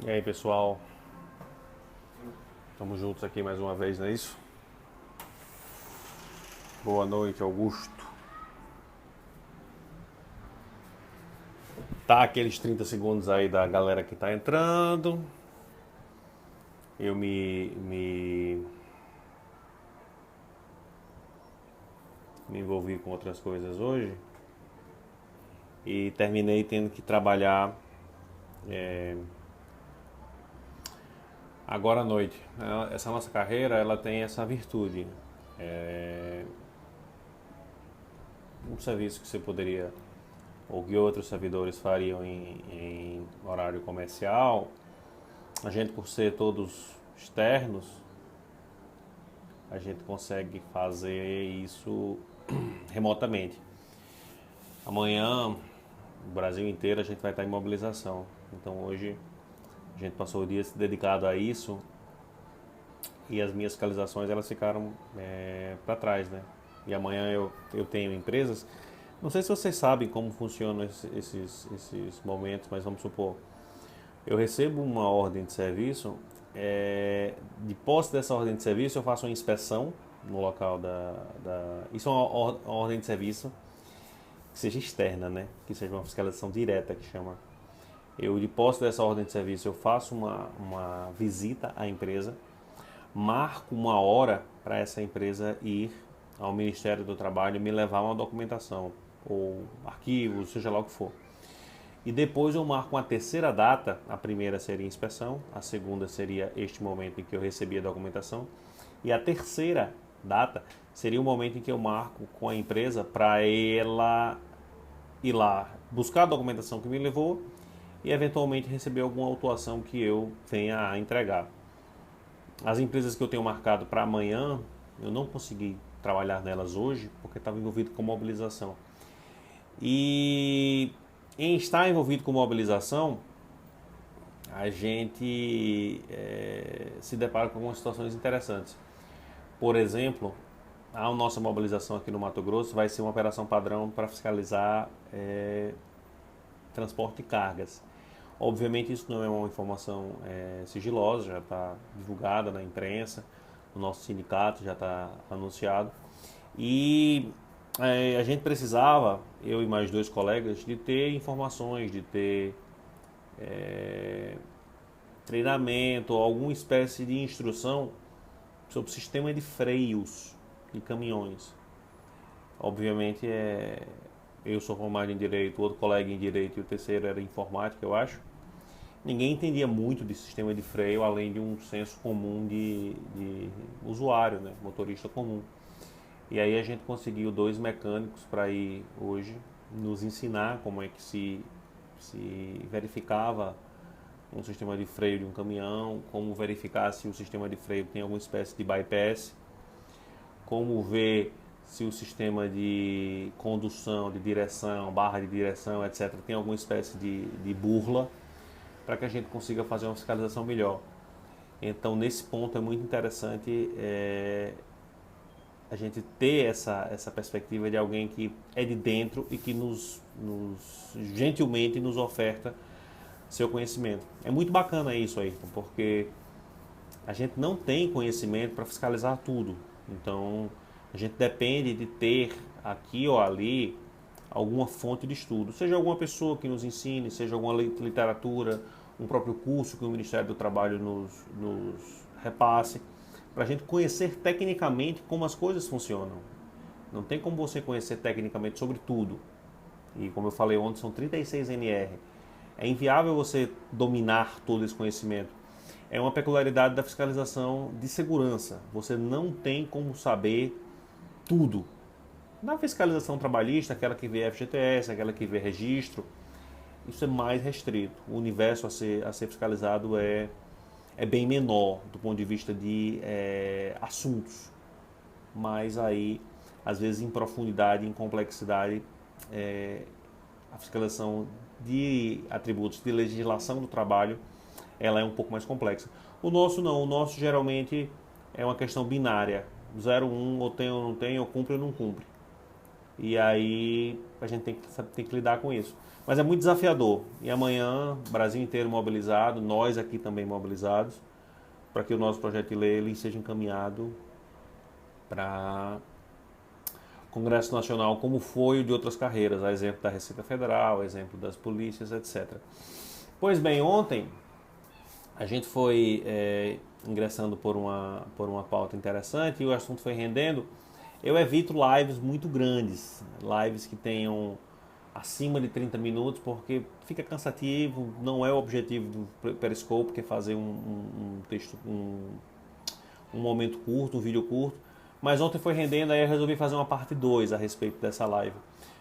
E aí, pessoal, estamos juntos aqui mais uma vez, não é isso? Boa noite, Augusto. Tá aqueles 30 segundos aí da galera que tá entrando. Eu me envolvi com outras coisas hoje e terminei tendo que trabalhar agora à noite. Essa nossa carreira, ela tem essa virtude. É um serviço que você poderia, ou que outros servidores fariam em horário comercial, a gente, por ser todos externos, a gente consegue fazer isso remotamente. Amanhã, no Brasil inteiro, a gente vai estar em mobilização. Então hoje a gente passou o dia dedicado a isso e as minhas fiscalizações elas ficaram para trás, né? E amanhã eu tenho empresas. Não sei se vocês sabem como funcionam esses momentos, mas vamos supor, eu recebo uma ordem de serviço, de posse dessa ordem de serviço eu faço uma inspeção no local isso é uma ordem de serviço que seja externa, né? Que seja uma fiscalização direta que chama. Eu, de posse dessa ordem de serviço, eu faço uma visita à empresa, marco uma hora para essa empresa ir ao Ministério do Trabalho e me levar uma documentação, ou arquivo, seja lá o que for. E depois eu marco uma terceira data, a primeira seria a inspeção, a segunda seria este momento em que eu recebi a documentação, e a terceira data seria o momento em que eu marco com a empresa para ela ir lá buscar a documentação que me levou e eventualmente receber alguma autuação que eu venha a entregar. As empresas que eu tenho marcado para amanhã, eu não consegui trabalhar nelas hoje porque estava envolvido com mobilização. E em estar envolvido com mobilização, a gente se depara com algumas situações interessantes. Por exemplo, a nossa mobilização aqui no Mato Grosso vai ser uma operação padrão para fiscalizar transporte de cargas. Obviamente isso não é uma informação sigilosa, já está divulgada na imprensa, no nosso sindicato já está anunciado. E a gente precisava, eu e mais dois colegas, de ter informações, de ter treinamento, alguma espécie de instrução sobre o sistema de freios de caminhões. Obviamente eu sou formado em Direito, outro colega em Direito e o terceiro era Informática, eu acho. Ninguém entendia muito de sistema de freio, além de um senso comum de usuário, né? Motorista comum. E aí a gente conseguiu dois mecânicos para ir hoje nos ensinar como é que se verificava um sistema de freio de um caminhão, como verificar se o sistema de freio tem alguma espécie de bypass, como ver se o sistema de condução, de direção, barra de direção, etc., tem alguma espécie de burla, para que a gente consiga fazer uma fiscalização melhor. Então, nesse ponto é muito interessante a gente ter essa perspectiva de alguém que é de dentro e que nos gentilmente nos oferta seu conhecimento. É muito bacana isso aí, porque a gente não tem conhecimento para fiscalizar tudo. Então, a gente depende de ter aqui ou ali alguma fonte de estudo, seja alguma pessoa que nos ensine, seja alguma literatura, um próprio curso que o Ministério do Trabalho nos repasse, para a gente conhecer tecnicamente como as coisas funcionam. Não tem como você conhecer tecnicamente sobre tudo. E como eu falei ontem, são 36 NR. É inviável você dominar todo esse conhecimento. É uma peculiaridade da fiscalização de segurança. Você não tem como saber tudo. Na fiscalização trabalhista, aquela que vê FGTS, aquela que vê registro, isso é mais restrito. O universo a ser fiscalizado é bem menor do ponto de vista de assuntos. Mas aí, às vezes, em profundidade, em complexidade, a fiscalização de atributos de legislação do trabalho, ela é um pouco mais complexa. O nosso não, o nosso geralmente é uma questão binária, 0, 1, ou tem ou não tem, ou cumpre ou não cumpre. E aí a gente tem que lidar com isso. Mas é muito desafiador. E amanhã, Brasil inteiro mobilizado, nós aqui também mobilizados, para que o nosso projeto de lei ele seja encaminhado para o Congresso Nacional, como foi o de outras carreiras, a exemplo da Receita Federal, a exemplo das polícias, etc. Pois bem, ontem a gente foi ingressando por uma pauta interessante e o assunto foi rendendo. Eu evito lives muito grandes, lives que tenham acima de 30 minutos, porque fica cansativo, não é o objetivo do Periscope, que é fazer um texto, um momento curto, um vídeo curto. Mas ontem foi rendendo, aí eu resolvi fazer uma parte 2 a respeito dessa live.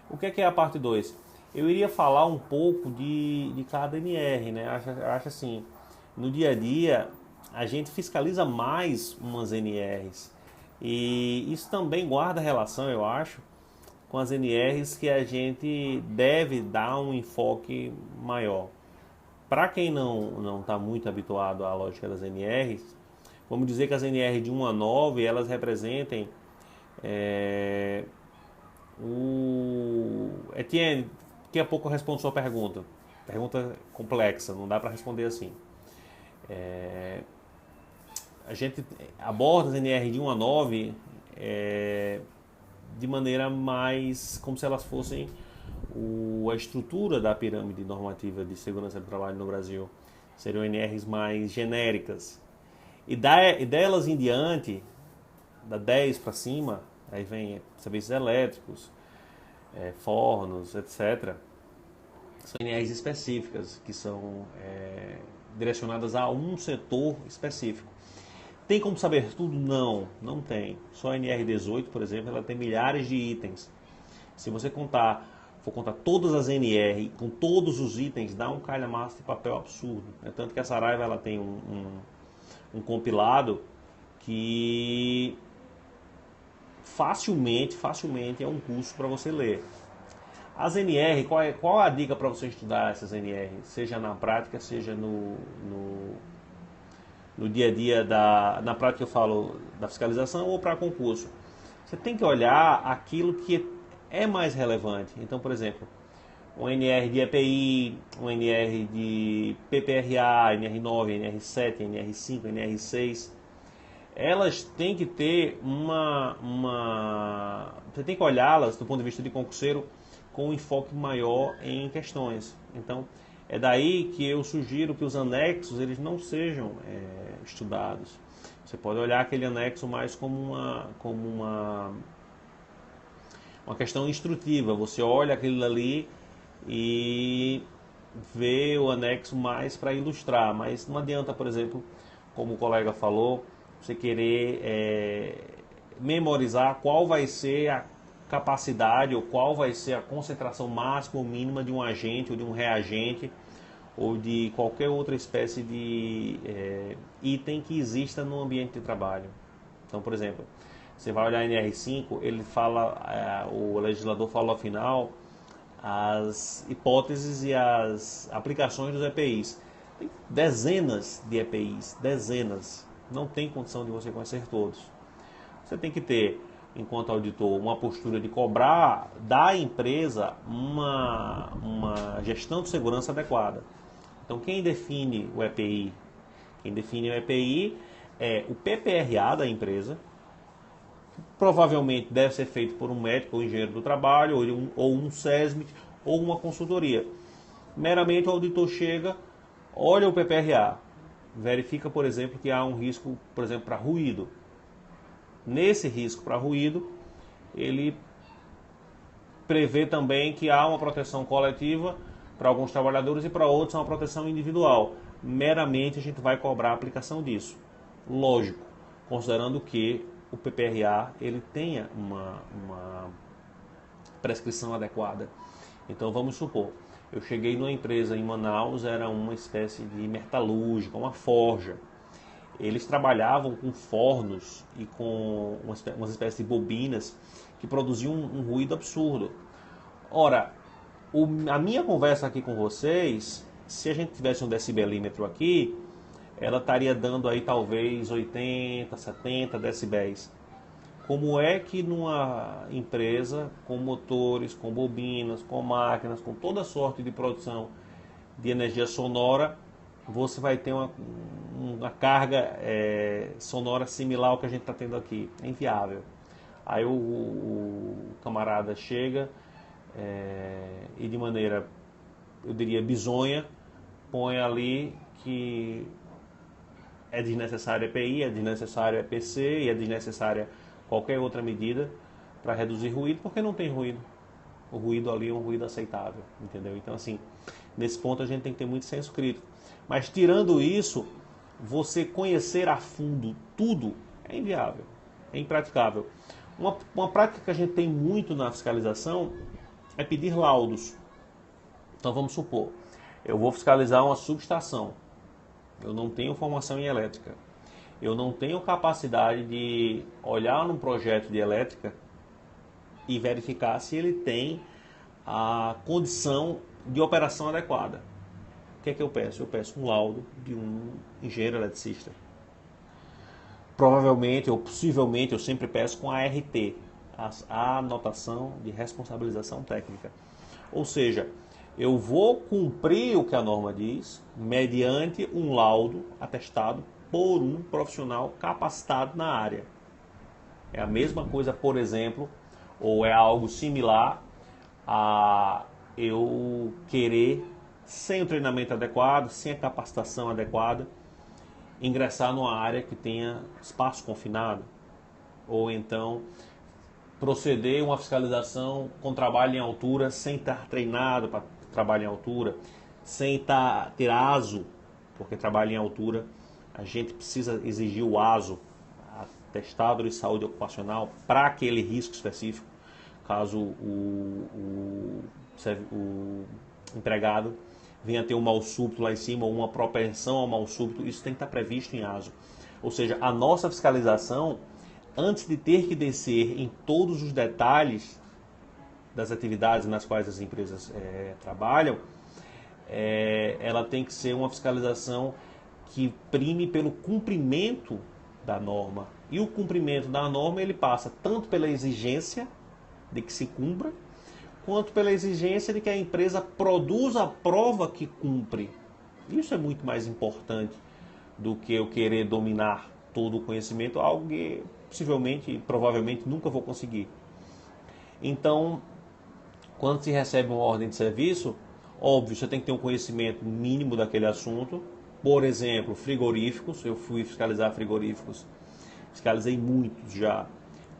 O que é a parte 2? Eu iria falar um pouco de cada NR, né? Acho assim, no dia a dia a gente fiscaliza mais umas NRs. E isso também guarda relação, eu acho, com as NRs que a gente deve dar um enfoque maior. Para quem não está muito habituado à lógica das NRs, vamos dizer que as NRs de 1 a 9 elas representem Etienne, daqui a pouco eu respondo sua pergunta. Pergunta complexa, não dá para responder assim. A gente aborda as NR de 1 a 9 de maneira mais como se elas fossem a estrutura da pirâmide normativa de segurança do trabalho no Brasil. Seriam NRs mais genéricas. E delas em diante, da 10 para cima, aí vem serviços elétricos, fornos, etc. São NRs específicas, que são direcionadas a um setor específico. Tem como saber tudo? Não tem. Só a NR18, por exemplo, ela tem milhares de itens. Se você for contar todas as NR com todos os itens, dá um calhamaço de papel absurdo. Tanto que a Saraiva ela tem um compilado que facilmente é um curso para você ler. As NR, qual a dica para você estudar essas NR? Seja na prática, seja no dia a dia, na prática eu falo da fiscalização ou para concurso. Você tem que olhar aquilo que é mais relevante. Então, por exemplo, um NR de EPI, um NR de PPRA, NR9, NR7, NR5, NR6, elas têm que ter você tem que olhá-las do ponto de vista de concurseiro com um enfoque maior em questões. Então, é daí que eu sugiro que os anexos eles não sejam estudados. Você pode olhar aquele anexo mais como uma questão instrutiva. Você olha aquilo ali e vê o anexo mais para ilustrar. Mas não adianta, por exemplo, como o colega falou, você querer memorizar qual vai ser a capacidade ou qual vai ser a concentração máxima ou mínima de um agente ou de um reagente ou de qualquer outra espécie de item que exista no ambiente de trabalho. Então, por exemplo, você vai olhar em NR5, ele fala, o legislador fala ao final as hipóteses e as aplicações dos EPIs. Tem dezenas de EPIs, dezenas. Não tem condição de você conhecer todos. Você tem que ter, enquanto auditor, uma postura de cobrar da empresa uma gestão de segurança adequada. Então, quem define o EPI? Quem define o EPI é o PPRA da empresa, que provavelmente deve ser feito por um médico ou engenheiro do trabalho, ou um SESMIT, ou uma consultoria. Meramente o auditor chega, olha o PPRA, verifica, por exemplo, que há um risco, por exemplo, para ruído. Nesse risco para ruído, ele prevê também que há uma proteção coletiva para alguns trabalhadores e para outros uma proteção individual. Meramente a gente vai cobrar a aplicação disso. Lógico, considerando que o PPRA ele tenha uma prescrição adequada. Então vamos supor, eu cheguei numa empresa em Manaus, era uma espécie de metalúrgica, uma forja. Eles trabalhavam com fornos e com umas espécies de bobinas que produziam um ruído absurdo. Ora, a minha conversa aqui com vocês, se a gente tivesse um decibelímetro aqui, ela estaria dando aí talvez 80, 70 decibéis. como é que numa empresa com motores, com bobinas, com máquinas, com toda sorte de produção de energia sonora, você vai ter uma carga sonora similar ao que a gente está tendo aqui. É inviável. Aí o camarada chega e de maneira, eu diria, bizonha, põe ali que é desnecessária EPI, é desnecessária EPC e é desnecessária qualquer outra medida para reduzir ruído, porque não tem ruído. O ruído ali é um ruído aceitável, entendeu? Então, assim, nesse ponto a gente tem que ter muito senso crítico. Mas, tirando isso, você conhecer a fundo tudo é inviável, é impraticável. Uma prática que a gente tem muito na fiscalização é pedir laudos. Então, vamos supor, eu vou fiscalizar uma subestação. Eu não tenho formação em elétrica. Eu não tenho capacidade de olhar num projeto de elétrica e verificar se ele tem a condição de operação adequada. O que é que eu peço? Eu peço um laudo de um engenheiro eletricista. Provavelmente ou possivelmente eu sempre peço com a ART, a anotação de responsabilização técnica. Ou seja, eu vou cumprir o que a norma diz mediante um laudo atestado por um profissional capacitado na área. É a mesma coisa, por exemplo, ou é algo similar a eu querer, sem o treinamento adequado, sem a capacitação adequada, ingressar numa área que tenha espaço confinado, ou então proceder uma fiscalização com trabalho em altura sem estar treinado para trabalho em altura, sem ter ASO, porque trabalho em altura a gente precisa exigir o ASO, atestado de saúde ocupacional, para aquele risco específico, caso o empregado venha ter um mal súbito lá em cima ou uma propensão ao mal súbito, isso tem que estar previsto em ASO. Ou seja, a nossa fiscalização, antes de ter que descer em todos os detalhes das atividades nas quais as empresas trabalham, ela tem que ser uma fiscalização que prime pelo cumprimento da norma. E o cumprimento da norma ele passa tanto pela exigência de que se cumpra, quanto pela exigência de que a empresa produza a prova que cumpre. Isso é muito mais importante do que eu querer dominar todo o conhecimento, algo que possivelmente e provavelmente nunca vou conseguir. Então, quando se recebe uma ordem de serviço, óbvio, você tem que ter um conhecimento mínimo daquele assunto. Por exemplo, frigoríficos, eu fui fiscalizar frigoríficos, fiscalizei muitos já.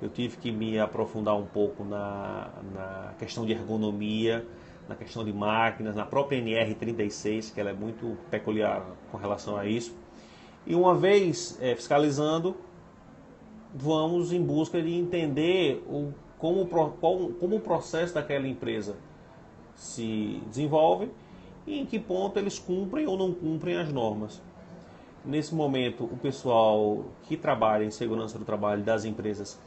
Eu tive que me aprofundar um pouco na questão de ergonomia, na questão de máquinas, na própria NR36, que ela é muito peculiar com relação a isso. E uma vez fiscalizando, vamos em busca de entender como o processo daquela empresa se desenvolve e em que ponto eles cumprem ou não cumprem as normas. Nesse momento, o pessoal que trabalha em segurança do trabalho das empresas,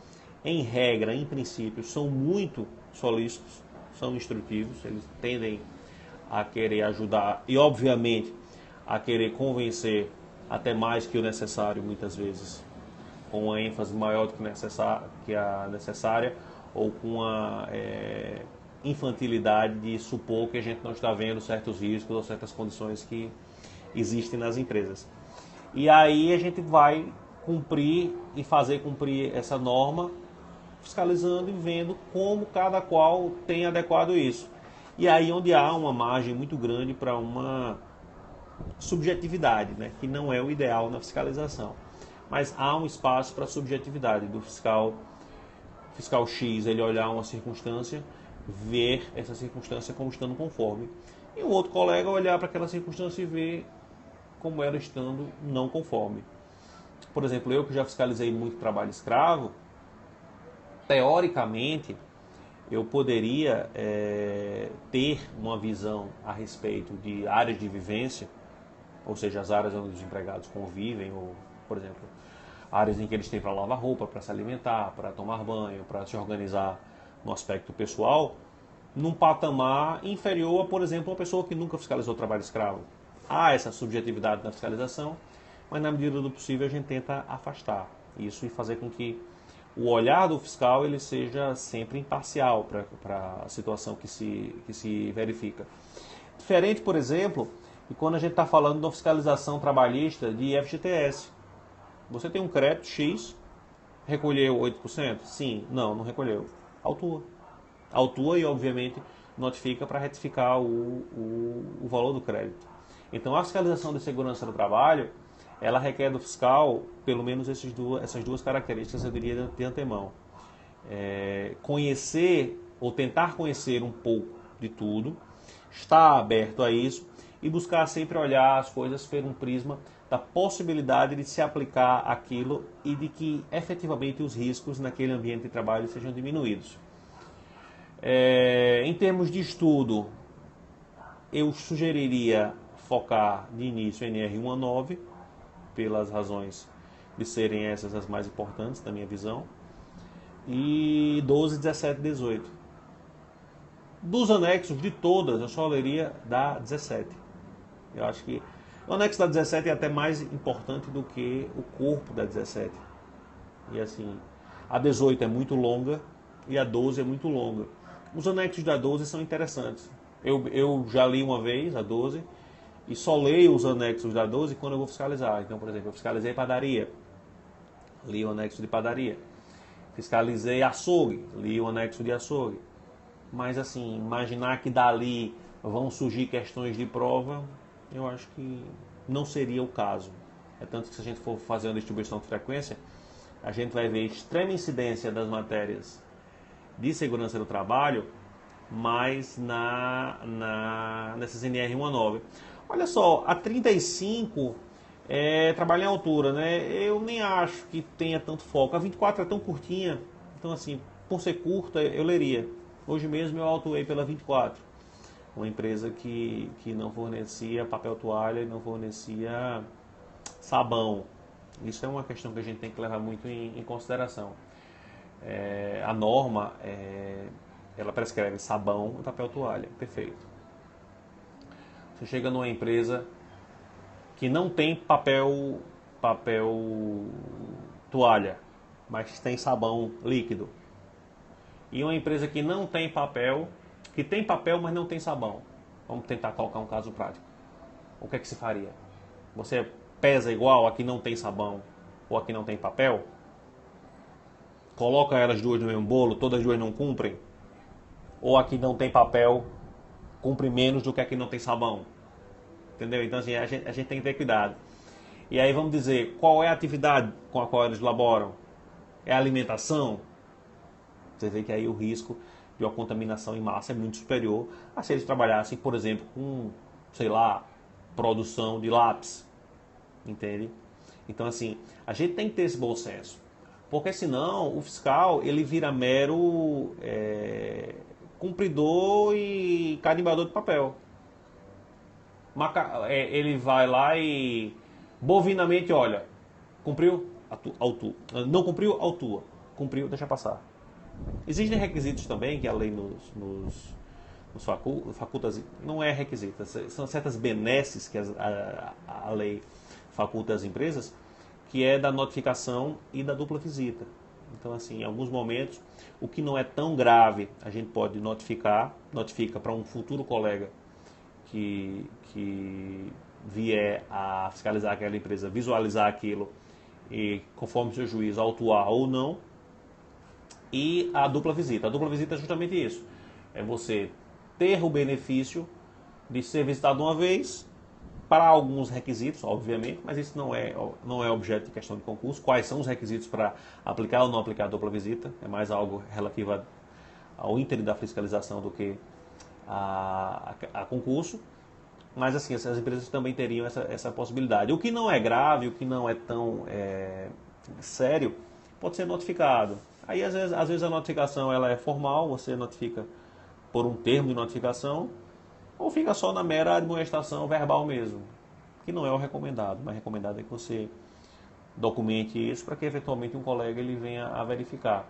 em regra, em princípio, são muito solícitos, são instrutivos, eles tendem a querer ajudar e, obviamente, a querer convencer até mais que o necessário, muitas vezes, com uma ênfase maior do que a necessária, ou com a infantilidade de supor que a gente não está vendo certos riscos ou certas condições que existem nas empresas. E aí a gente vai cumprir e fazer cumprir essa norma, fiscalizando e vendo como cada qual tem adequado isso. E aí onde há uma margem muito grande para uma subjetividade, né, que não é o ideal na fiscalização. Mas há um espaço para a subjetividade do fiscal X, ele olhar uma circunstância, ver essa circunstância como estando conforme. E o outro colega olhar para aquela circunstância e ver como ela estando não conforme. Por exemplo, eu que já fiscalizei muito trabalho escravo, teoricamente, eu poderia ter uma visão a respeito de áreas de vivência, ou seja, as áreas onde os empregados convivem, ou, por exemplo, áreas em que eles têm para lavar roupa, para se alimentar, para tomar banho, para se organizar no aspecto pessoal, num patamar inferior a, por exemplo, uma pessoa que nunca fiscalizou trabalho escravo. Há essa subjetividade na fiscalização, mas na medida do possível a gente tenta afastar isso e fazer com que o olhar do fiscal ele seja sempre imparcial para a situação que se verifica. Diferente, por exemplo, de quando a gente está falando da fiscalização trabalhista de FGTS. Você tem um crédito X, recolheu 8%? Sim, não recolheu. Autua. Autua e, obviamente, notifica para retificar o valor do crédito. Então, a fiscalização de segurança do trabalho, ela requer do fiscal, pelo menos essas duas características, eu diria de antemão. Conhecer, ou tentar conhecer um pouco de tudo, estar aberto a isso e buscar sempre olhar as coisas por um prisma da possibilidade de se aplicar aquilo e de que efetivamente os riscos naquele ambiente de trabalho sejam diminuídos. Em termos de estudo, eu sugeriria focar de início em NR1 a 9, pelas razões de serem essas as mais importantes, na minha visão, e 12, 17 e 18. Dos anexos de todas, eu só leria da 17. Eu acho que o anexo da 17 é até mais importante do que o corpo da 17. E assim, a 18 é muito longa e a 12 é muito longa. Os anexos da 12 são interessantes. Eu já li uma vez a 12 e só leio os anexos da 12 quando eu vou fiscalizar. Então, por exemplo, eu fiscalizei padaria, li o anexo de padaria. Fiscalizei açougue, li o anexo de açougue. Mas assim, imaginar que dali vão surgir questões de prova, eu acho que não seria o caso. É tanto que se a gente for fazer uma distribuição de frequência, a gente vai ver extrema incidência das matérias de segurança do trabalho, mas nessas NR1 a 9. Olha só, a 35 trabalho em altura, né? Eu nem acho que tenha tanto foco. A 24 é tão curtinha, então assim, por ser curta, eu leria. Hoje mesmo eu autuei pela 24, uma empresa que não fornecia papel toalha e não fornecia sabão. Isso é uma questão que a gente tem que levar muito em consideração. A norma, ela prescreve sabão e papel toalha, perfeito. Você chega numa empresa que não tem papel toalha, mas tem sabão líquido. E uma empresa que não tem papel, que tem papel, mas não tem sabão. Vamos tentar colocar um caso prático. O que é que se faria? Você pesa igual a que não tem sabão ou a que não tem papel? Coloca elas duas no mesmo bolo, todas as duas não cumprem? Ou a que não tem papel cumpre menos do que a que não tem sabão? Entendeu? Então assim, a gente tem que ter cuidado. E aí vamos dizer, qual é a atividade com a qual eles laboram? É a alimentação? Você vê que aí o risco de uma contaminação em massa é muito superior a se eles trabalhassem, por exemplo, com, sei lá, produção de lápis. Entende? Então, assim, a gente tem que ter esse bom senso. Porque senão o fiscal ele vira mero cumpridor e carimbador de papel. Ele vai lá e bovinamente olha, cumpriu? Autua. Não cumpriu? Autua. Cumpriu? Deixa passar. Existem requisitos também que a lei nos faculta, não é requisito, são certas benesses que a lei faculta às empresas, que é da notificação e da dupla visita. Então, assim, em alguns momentos, o que não é tão grave, a gente pode notifica para um futuro colega que vier a fiscalizar aquela empresa, visualizar aquilo e, conforme seu juízo, autuar ou não. E a dupla visita. A dupla visita é justamente isso. É você ter o benefício de ser visitado uma vez, para alguns requisitos, obviamente, mas isso não é objeto de questão de concurso. Quais são os requisitos para aplicar ou não aplicar a dupla visita? É mais algo relativo ao ínterim da fiscalização do que a concurso. Mas assim, as empresas também teriam essa possibilidade. O que não é grave, o que não é tão sério, pode ser notificado. Aí às vezes a notificação ela é formal, você notifica por um termo de notificação, ou fica só na mera admoestação verbal mesmo, que não é o recomendado, mas recomendado é que você documente isso para que eventualmente um colega ele venha a verificar.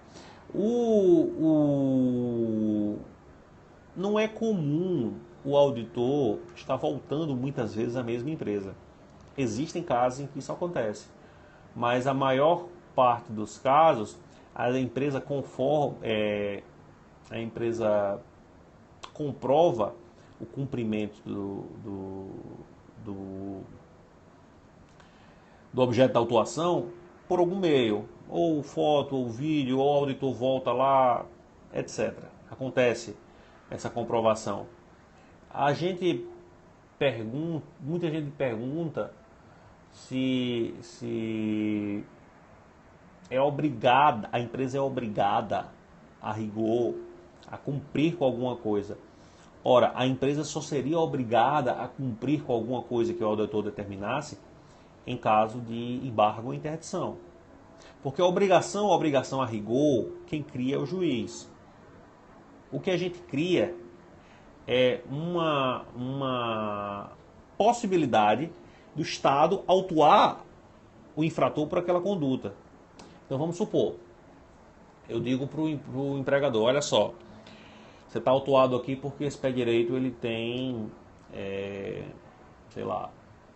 Não é comum o auditor estar voltando muitas vezes à mesma empresa. Existem casos em que isso acontece, mas a maior parte dos casos a empresa a empresa comprova o cumprimento do, do objeto da autuação por algum meio, ou foto, ou vídeo, ou o auditor volta lá, etc. Acontece essa comprovação. Muita gente pergunta se a empresa é obrigada, a rigor, a cumprir com alguma coisa. Ora, a empresa só seria obrigada a cumprir com alguma coisa que o auditor determinasse em caso de embargo ou interdição. Porque a obrigação a rigor, quem cria é o juiz. O que a gente cria é uma possibilidade do Estado autuar o infrator por aquela conduta. Então vamos supor, eu digo para o empregador, olha só, você está autuado aqui porque esse pé direito ele tem, sei lá,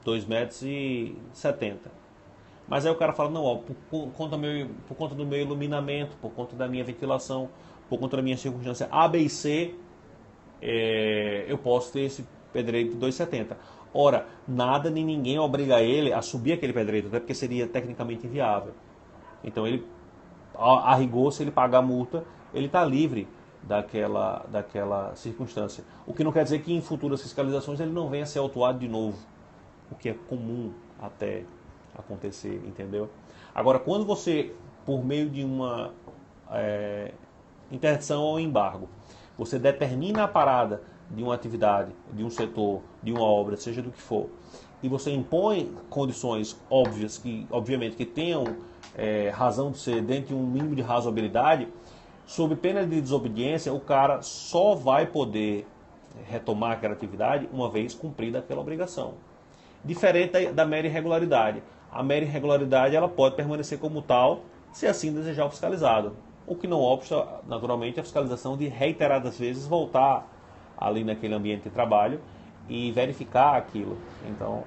2,70 m. Mas aí o cara fala, não, ó, por conta do meu iluminamento, por conta da minha ventilação, por conta da minha circunstância A, B e C, eu posso ter esse pé direito de 2,70 m. Ora, nada nem ninguém obriga ele a subir aquele pé direito, até porque seria tecnicamente inviável. Então, a rigor, se ele pagar a multa, ele está livre daquela circunstância. O que não quer dizer que em futuras fiscalizações ele não venha a ser autuado de novo, o que é comum até acontecer, entendeu? Agora, quando você, por meio de uma interdição ou embargo, você determina a parada de uma atividade, de um setor, de uma obra, seja do que for, e você impõe condições óbvias, obviamente, que tenham razão de ser dentro de um mínimo de razoabilidade, sob pena de desobediência, o cara só vai poder retomar aquela atividade uma vez cumprida aquela obrigação. Diferente da mera irregularidade. A mera irregularidade ela pode permanecer como tal, se assim desejar o fiscalizado. O que não obsta, naturalmente, a fiscalização de reiteradas vezes voltar ali naquele ambiente de trabalho e verificar aquilo. Então,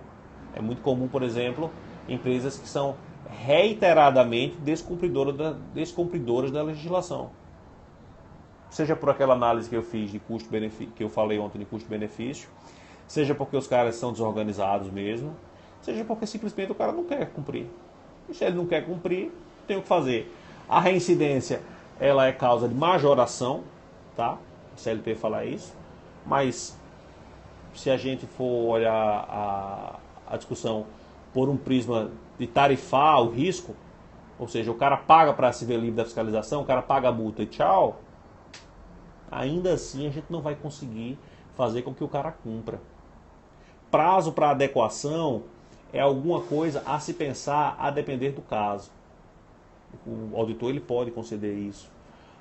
é muito comum, por exemplo, empresas que são reiteradamente descumpridoras da legislação. Seja por aquela análise que eu fiz de custo-benefício, que eu falei ontem de custo-benefício, seja porque os caras são desorganizados mesmo, seja porque simplesmente o cara não quer cumprir. E se ele não quer cumprir, tem o que fazer. A reincidência, ela é causa de majoração, tá? O CLT fala isso, mas se a gente for olhar a discussão por um prisma de tarifar o risco, ou seja, o cara paga para se ver livre da fiscalização, o cara paga a multa e tchau, ainda assim a gente não vai conseguir fazer com que o cara cumpra. Prazo para adequação é alguma coisa a se pensar a depender do caso. O auditor ele pode conceder isso.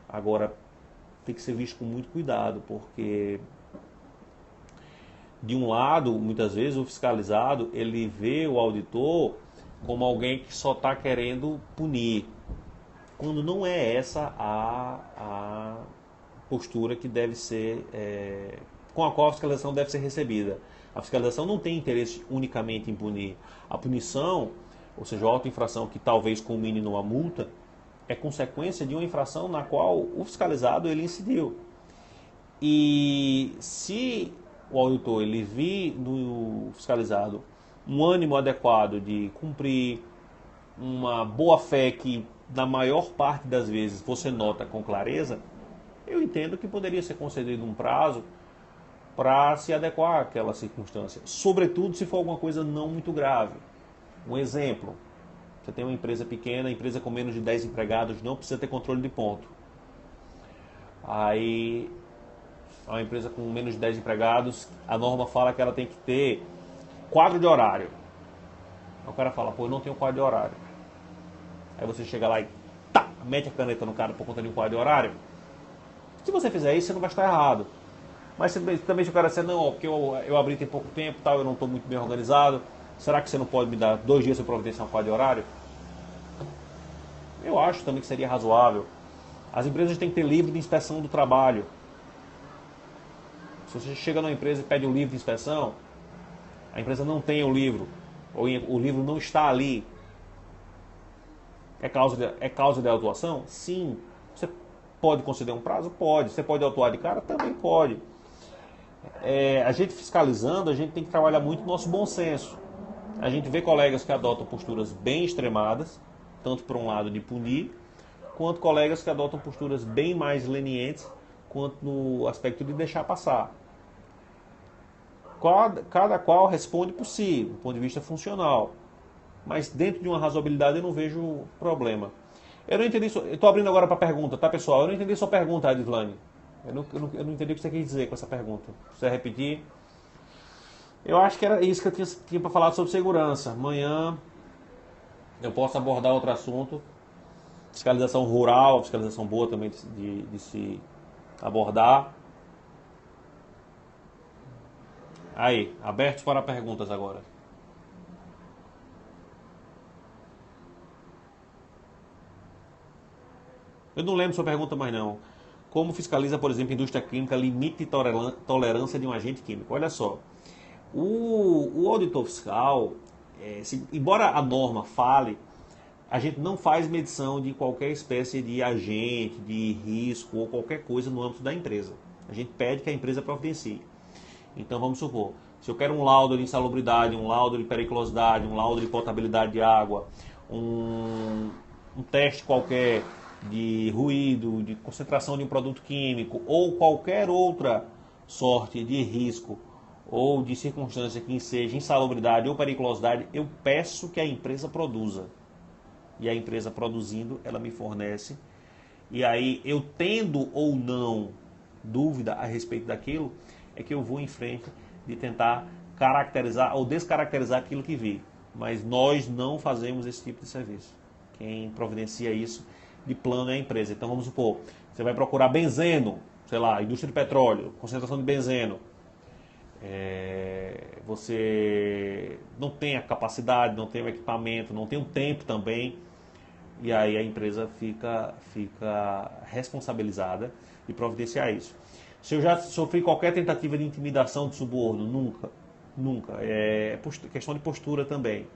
Agora, tem que ser visto com muito cuidado, porque de um lado, muitas vezes, o fiscalizado ele vê o auditor como alguém que só está querendo punir, quando não é essa a postura que deve ser, com a qual a fiscalização deve ser recebida. A fiscalização não tem interesse unicamente em punir. A punição, ou seja, a autoinfração que talvez culmine numa multa, é consequência de uma infração na qual o fiscalizado ele incidiu. E se o auditor ele vir no fiscalizado um ânimo adequado de cumprir, uma boa fé que na maior parte das vezes você nota com clareza, eu entendo que poderia ser concedido um prazo para se adequar àquela circunstância, sobretudo se for alguma coisa não muito grave. Um exemplo, você tem uma empresa pequena, empresa com menos de 10 empregados, não precisa ter controle de ponto. Aí, uma empresa com menos de 10 empregados, a norma fala que ela tem que ter quadro de horário. Aí o cara fala, pô, eu não tenho quadro de horário. Aí você chega lá e mete a caneta no cara por conta de um quadro de horário. Se você fizer isso, você não vai estar errado. Mas também se o cara disser, não, porque eu abri tem pouco tempo, tal, eu não estou muito bem organizado, será que você não pode me dar 2 dias para providenciar um quadro de horário? Eu acho também que seria razoável. As empresas têm que ter livro de inspeção do trabalho. Se você chega numa empresa e pede um livro de inspeção, a empresa não tem o livro, ou o livro não está ali, É causa de autuação? Sim. Você pode conceder um prazo? Pode. Você pode autuar de cara? Também pode. A gente fiscalizando, a gente tem que trabalhar muito no nosso bom senso. A gente vê colegas que adotam posturas bem extremadas, tanto por um lado de punir, quanto colegas que adotam posturas bem mais lenientes, quanto no aspecto de deixar passar. Cada qual responde por si, do ponto de vista funcional. Mas dentro de uma razoabilidade eu não vejo problema. Eu não entendi, eu estou abrindo agora para a pergunta, tá pessoal? Eu não entendi sua pergunta, Adilane. Eu não entendi o que você quis dizer com essa pergunta. Se você repetir. Eu acho que era isso que eu tinha para falar sobre segurança. Amanhã eu posso abordar outro assunto. Fiscalização rural, fiscalização boa também de se abordar. Aí, abertos para perguntas agora. Eu não lembro sua pergunta mais não. Como fiscaliza, por exemplo, a indústria química limite de tolerância de um agente químico? Olha só, o auditor fiscal, embora a norma fale, a gente não faz medição de qualquer espécie de agente, de risco ou qualquer coisa no âmbito da empresa. A gente pede que a empresa providencie. Então vamos supor, se eu quero um laudo de insalubridade, um laudo de periculosidade, um laudo de potabilidade de água, um teste qualquer de ruído, de concentração de um produto químico ou qualquer outra sorte de risco ou de circunstância que seja insalubridade ou periculosidade, eu peço que a empresa produza. E a empresa produzindo, ela me fornece. E aí, eu tendo ou não dúvida a respeito daquilo, é que eu vou em frente de tentar caracterizar ou descaracterizar aquilo que vi. Mas nós não fazemos esse tipo de serviço. Quem providencia isso de plano é a empresa. Então vamos supor, você vai procurar benzeno, sei lá, indústria de petróleo, concentração de benzeno. Você não tem a capacidade, não tem o equipamento, não tem o tempo também. E aí a empresa fica responsabilizada de providenciar isso. Se eu já sofri qualquer tentativa de intimidação de suborno, nunca. Nunca. É questão de postura também.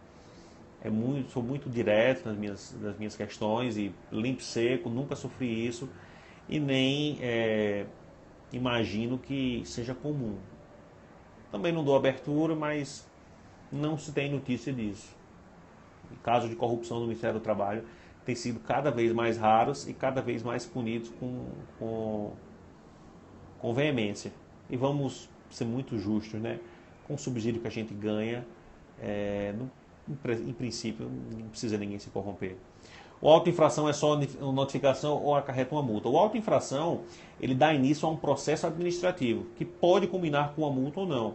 Sou muito direto nas minhas questões e limpo seco, nunca sofri isso e nem imagino que seja comum. Também não dou abertura, mas não se tem notícia disso. Casos de corrupção no Ministério do Trabalho têm sido cada vez mais raros e cada vez mais punidos com veemência. E vamos ser muito justos, né? Com o subsídio que a gente ganha, em princípio, não precisa ninguém se corromper. O auto-infração é só notificação ou acarreta uma multa? O auto-infração, ele dá início a um processo administrativo, que pode culminar com uma multa ou não.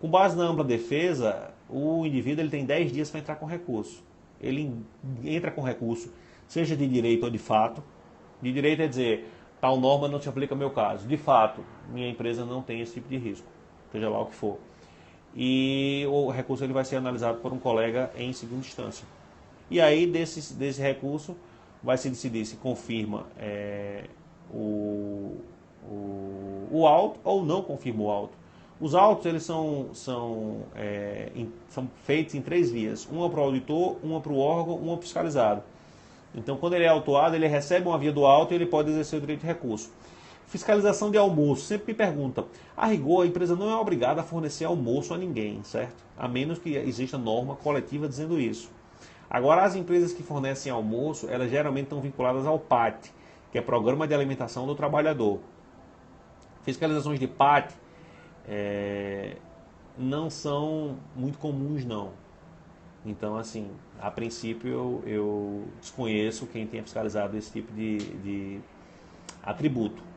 Com base na ampla defesa, o indivíduo ele tem 10 dias para entrar com recurso. Ele entra com recurso, seja de direito ou de fato. De direito é dizer, tal norma não se aplica ao meu caso. De fato, minha empresa não tem esse tipo de risco, seja lá o que for. E o recurso ele vai ser analisado por um colega em segunda instância. E aí, desse recurso, vai se decidir se confirma o auto ou não confirma o auto. Os autos eles são feitos em 3 vias. Uma para o auditor, uma para o órgão, uma para o fiscalizado. Então, quando ele é autuado, ele recebe uma via do auto e ele pode exercer o direito de recurso. Fiscalização de almoço. Sempre me pergunta, a rigor, a empresa não é obrigada a fornecer almoço a ninguém, certo? A menos que exista norma coletiva dizendo isso. Agora, as empresas que fornecem almoço, elas geralmente estão vinculadas ao PAT, que é Programa de Alimentação do Trabalhador. Fiscalizações de PAT não são muito comuns, não. Então, assim, a princípio eu desconheço quem tenha fiscalizado esse tipo de atributo.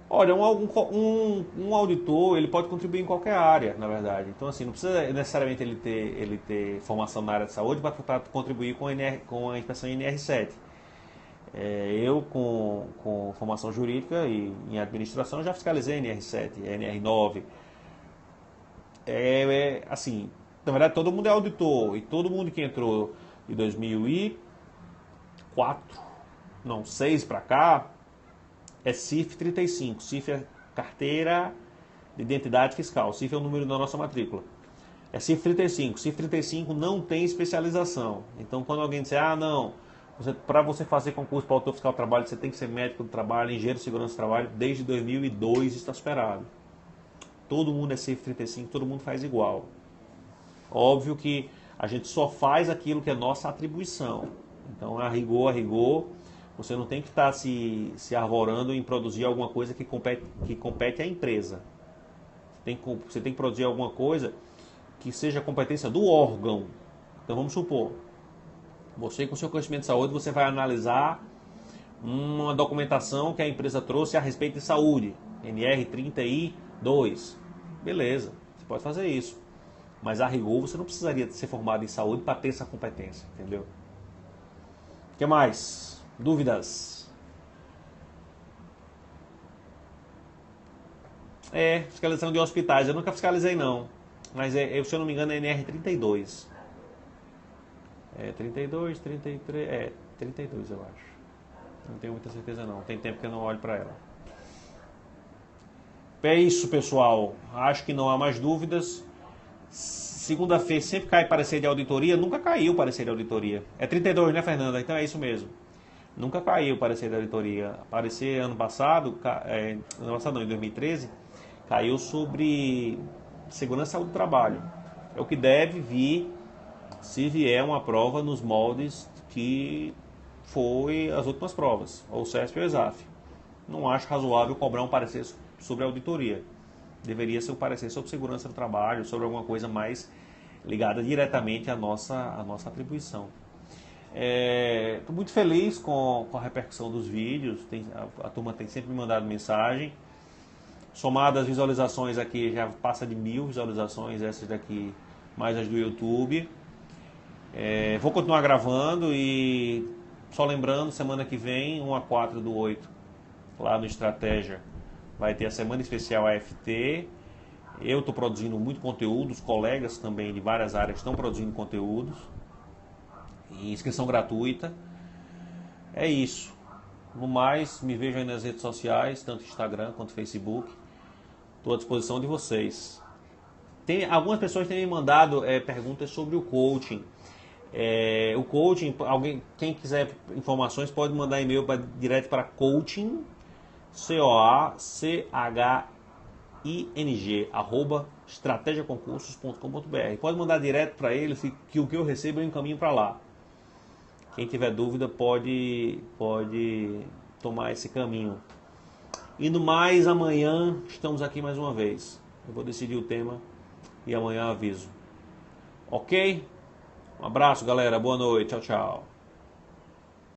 Olha, um auditor ele pode contribuir em qualquer área, na verdade. Então, assim, não precisa necessariamente ele ter formação na área de saúde para contribuir com a inspeção NR7. Eu, com formação jurídica e em administração, já fiscalizei NR7, NR9. Assim, na verdade, todo mundo é auditor. E todo mundo que entrou de 2006 para cá, é CIF 35. CIF é Carteira de Identidade Fiscal. CIF é o número da nossa matrícula. É CIF 35. CIF 35 não tem especialização. Então, quando alguém disser, ah, não, para você fazer concurso para autor fiscal do trabalho, você tem que ser médico do trabalho, engenheiro de segurança do trabalho, desde 2002 está superado. Todo mundo é CIF 35, todo mundo faz igual. Óbvio que a gente só faz aquilo que é nossa atribuição. Então, a rigor, você não tem que estar se arvorando em produzir alguma coisa que compete à empresa. Você tem que produzir alguma coisa que seja competência do órgão. Então, vamos supor, você com seu conhecimento de saúde, você vai analisar uma documentação que a empresa trouxe a respeito de saúde, NR32. Beleza, você pode fazer isso. Mas a rigor você não precisaria ser formado em saúde para ter essa competência, entendeu? O que mais? Dúvidas? Fiscalização de hospitais. Eu nunca fiscalizei não. Mas se eu não me engano é NR32. 32, 33... 32 eu acho. Não tenho muita certeza não. Tem tempo que eu não olho para ela. É isso, pessoal. Acho que não há mais dúvidas. Segunda-feira sempre cai parecer de auditoria. Nunca caiu parecer de auditoria. É 32, né, Fernanda? Então é isso mesmo. Nunca caiu parecer de auditoria. Parecer ano passado, em 2013, caiu sobre segurança e saúde do trabalho. É o que deve vir se vier uma prova nos moldes que foi as últimas provas, ou o CESP ou o ESAF. Não acho razoável cobrar um parecer sobre auditoria. Deveria ser um parecer sobre segurança do trabalho, sobre alguma coisa mais ligada diretamente à nossa atribuição. Estou muito feliz com a repercussão dos vídeos, a turma tem sempre me mandado mensagem. Somado as visualizações aqui, já passa de 1000 visualizações, essas daqui, mais as do YouTube. Vou continuar gravando e só lembrando, semana que vem, 1 a 4 do 8, lá no Estratégia, vai ter a Semana Especial AFT. Eu estou produzindo muito conteúdo, os colegas também de várias áreas estão produzindo conteúdos. E inscrição gratuita. É isso. No mais, me vejo aí nas redes sociais, tanto Instagram quanto Facebook. Estou à disposição de vocês. Algumas pessoas têm me mandado perguntas sobre o coaching. O coaching, quem quiser informações pode mandar e-mail direto para coaching, COACHING, @estrategiaconcursos.com.br. Pode mandar direto para ele, que o que eu recebo eu encaminho para lá. Quem tiver dúvida pode tomar esse caminho. E no mais, amanhã estamos aqui mais uma vez. Eu vou decidir o tema e amanhã aviso. Ok? Um abraço, galera. Boa noite. Tchau, tchau.